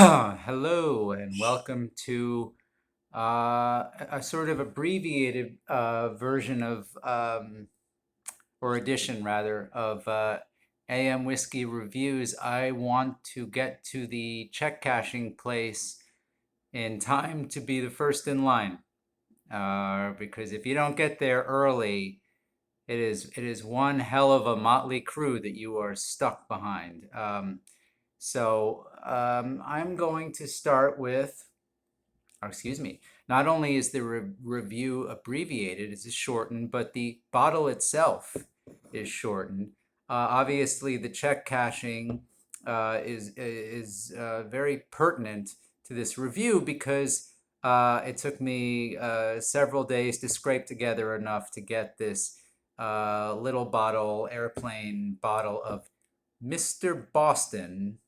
Hello and welcome to a sort of abbreviated version of, or edition rather, of AM Whiskey Reviews. I want to get to the check cashing place in time to be the first in line. Because if you don't get there early, it is one hell of a motley crew that you are stuck behind. I'm going to start with, or excuse me, not only is the review abbreviated, it's shortened, but the bottle itself is shortened. Obviously, the check cashing is very pertinent to this review because it took me several days to scrape together enough to get this little bottle, airplane bottle of Mr. Boston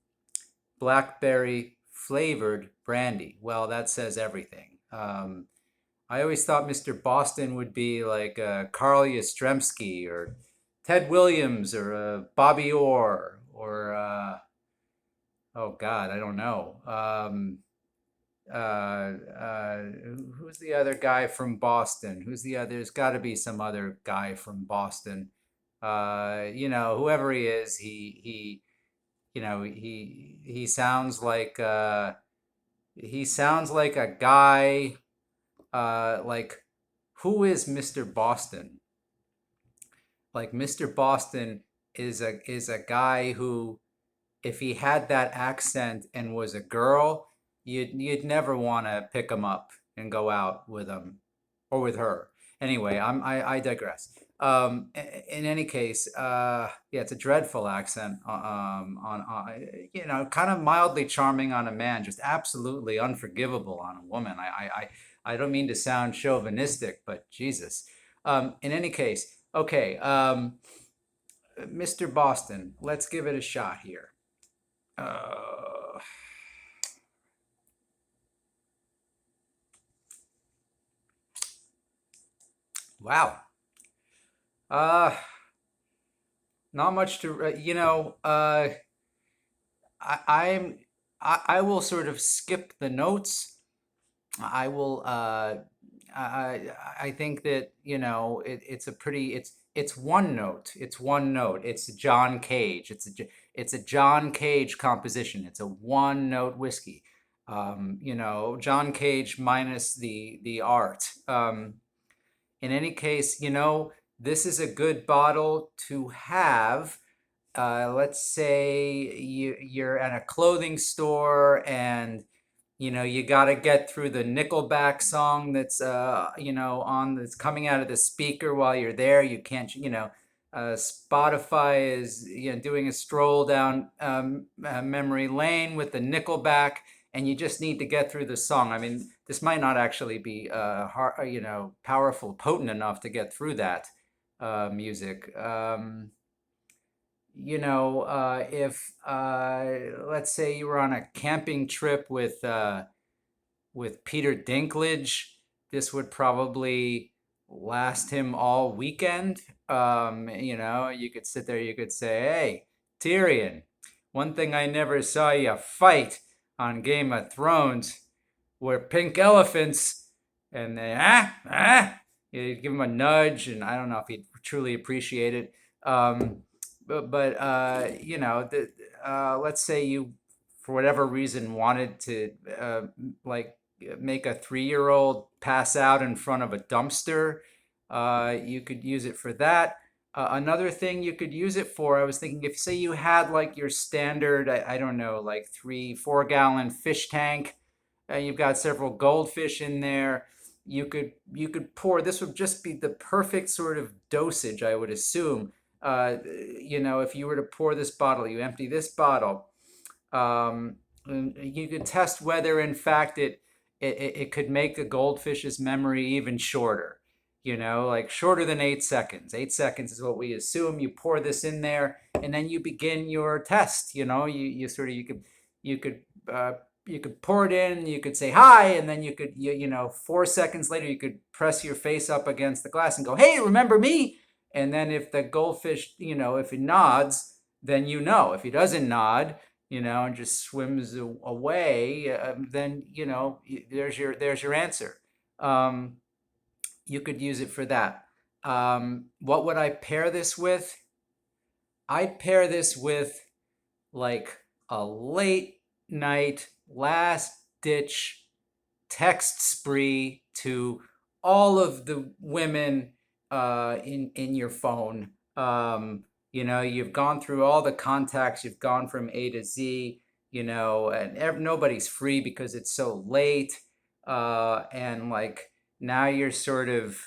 Blackberry flavored brandy. Well, that says everything. I always thought Mr. Boston would be like Carl Yastrzemski or Ted Williams or Bobby Orr or oh God, I don't know. Who's the other guy from Boston? Who's the other? There's got to be some other guy from Boston. Whoever he is, he sounds like a guy like who is Mr. Boston? Like Mr. Boston is a guy who, if he had that accent and was a girl, you'd never want to pick him up and go out with him or with her. Anyway, I digress. In any case, yeah, it's a dreadful accent. Kind of mildly charming on a man, just absolutely unforgivable on a woman. I don't mean to sound chauvinistic, but Jesus. In any case, okay, Mr. Boston, let's give it a shot here. Uh, wow. Uh, Not much to, I, I'm, I will sort of skip the notes. I will, I think that, it's a pretty, it's one note. It's one note. It's John Cage. It's a John Cage composition. It's a one note whiskey. John Cage minus the art. In any case, this is a good bottle to have. Let's say you're at a clothing store and you got to get through the Nickelback song that's on that's coming out of the speaker while you're there. You can't, Spotify is doing a stroll down memory lane with the Nickelback, and you just need to get through the song. I mean, this might not actually be powerful, potent enough to get through that music. If let's say you were on a camping trip with Peter Dinklage, this would probably last him all weekend. You could sit there, you could say, "Hey, Tyrion, one thing I never saw you fight on Game of Thrones were pink elephants," and then you give him a nudge, and I don't know if he'd truly appreciate it. Let's say you, for whatever reason, wanted to like make a 3-year-old pass out in front of a dumpster. You could use it for that. Another thing you could use it for, I was thinking, if say you had like your standard, I don't know, like 3-4 gallon fish tank, you've got several goldfish in there. You could pour. This would just be the perfect sort of dosage, I would assume. If you were to pour this bottle, you empty this bottle. And you could test whether, in fact, it could make the goldfish's memory even shorter. Like shorter than 8 seconds. 8 seconds is what we assume. You pour this in there, and then you begin your test. You could pour it in. You could say hi, and then you could 4 seconds later you could press your face up against the glass and go, "Hey, remember me?" And then if the goldfish, if it nods, then If he doesn't nod, and just swims away, then there's your answer. Um, you could use it for that. What would I pair this with? I'd pair this with like a late night, last ditch text spree to all of the women in your phone. You've gone through all the contacts. You've gone from A to Z. And nobody's free because it's so late. And like now you're sort of,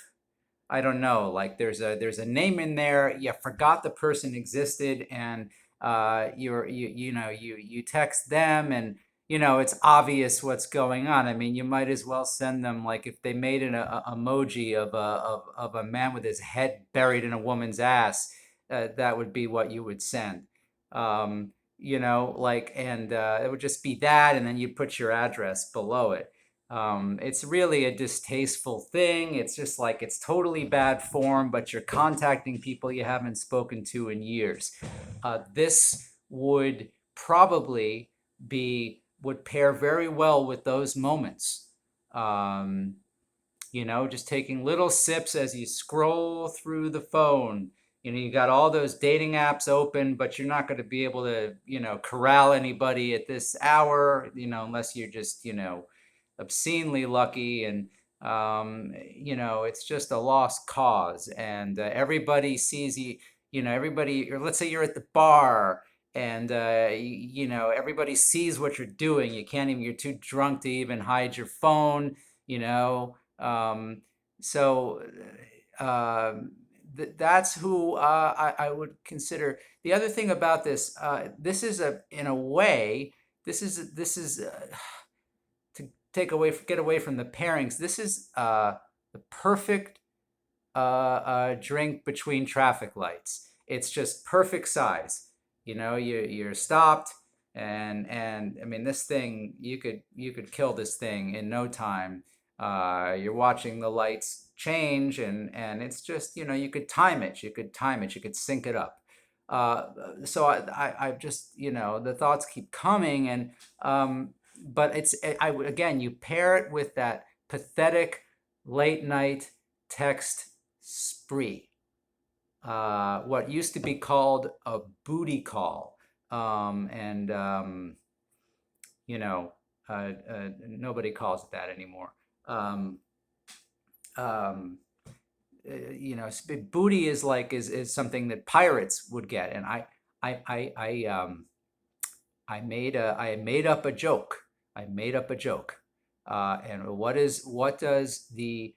I don't know, like there's a name in there. You forgot the person existed, and you text them, and it's obvious what's going on. I mean, you might as well send them, like, if they made an emoji of a man with his head buried in a woman's ass, that would be what you would send. Like, and it would just be that, and then you put your address below it. It's really a distasteful thing. It's just like it's totally bad form, but you're contacting people you haven't spoken to in years. This would probably would pair very well with those moments. Um, just taking little sips as you scroll through the phone. You got all those dating apps open, but you're not going to be able to, corral anybody at this hour, unless you're just, obscenely lucky. And, it's just a lost cause. And everybody sees you, everybody, or let's say you're at the bar, and everybody sees what you're doing. You're too drunk to even hide your phone, you know so that's who I would consider. The other thing about this, this is in a way, this is to get away from the pairings. This is the perfect drink between traffic lights. It's just perfect size. You're stopped, and I mean, this thing, you could kill this thing in no time. You're watching the lights change, and it's just, you could time it. You could sync it up. Uh, so I just, the thoughts keep coming, and but again, you pair it with that pathetic late night text spree, what used to be called a booty call. And you know Nobody calls it that anymore. um, um, Booty is something that pirates would get, and I made up a joke. And what does the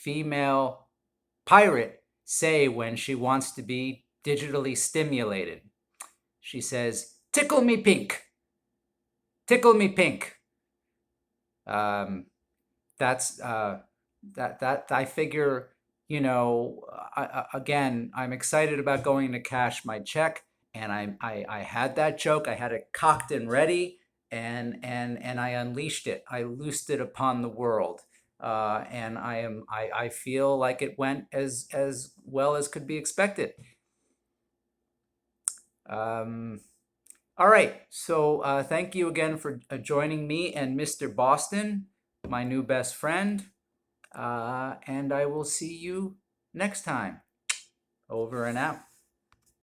female pirate say when she wants to be digitally stimulated? She says, "Tickle me pink, tickle me pink." Um, that's that I figure, again, I'm excited about going to cash my check, and I had that joke. I had it cocked and ready, and I unleashed it. I loosed it upon the world. And I feel like it went as well as could be expected. Um, all right. So thank you again for joining me and Mr. Boston, my new best friend. And I will see you next time. Over and out.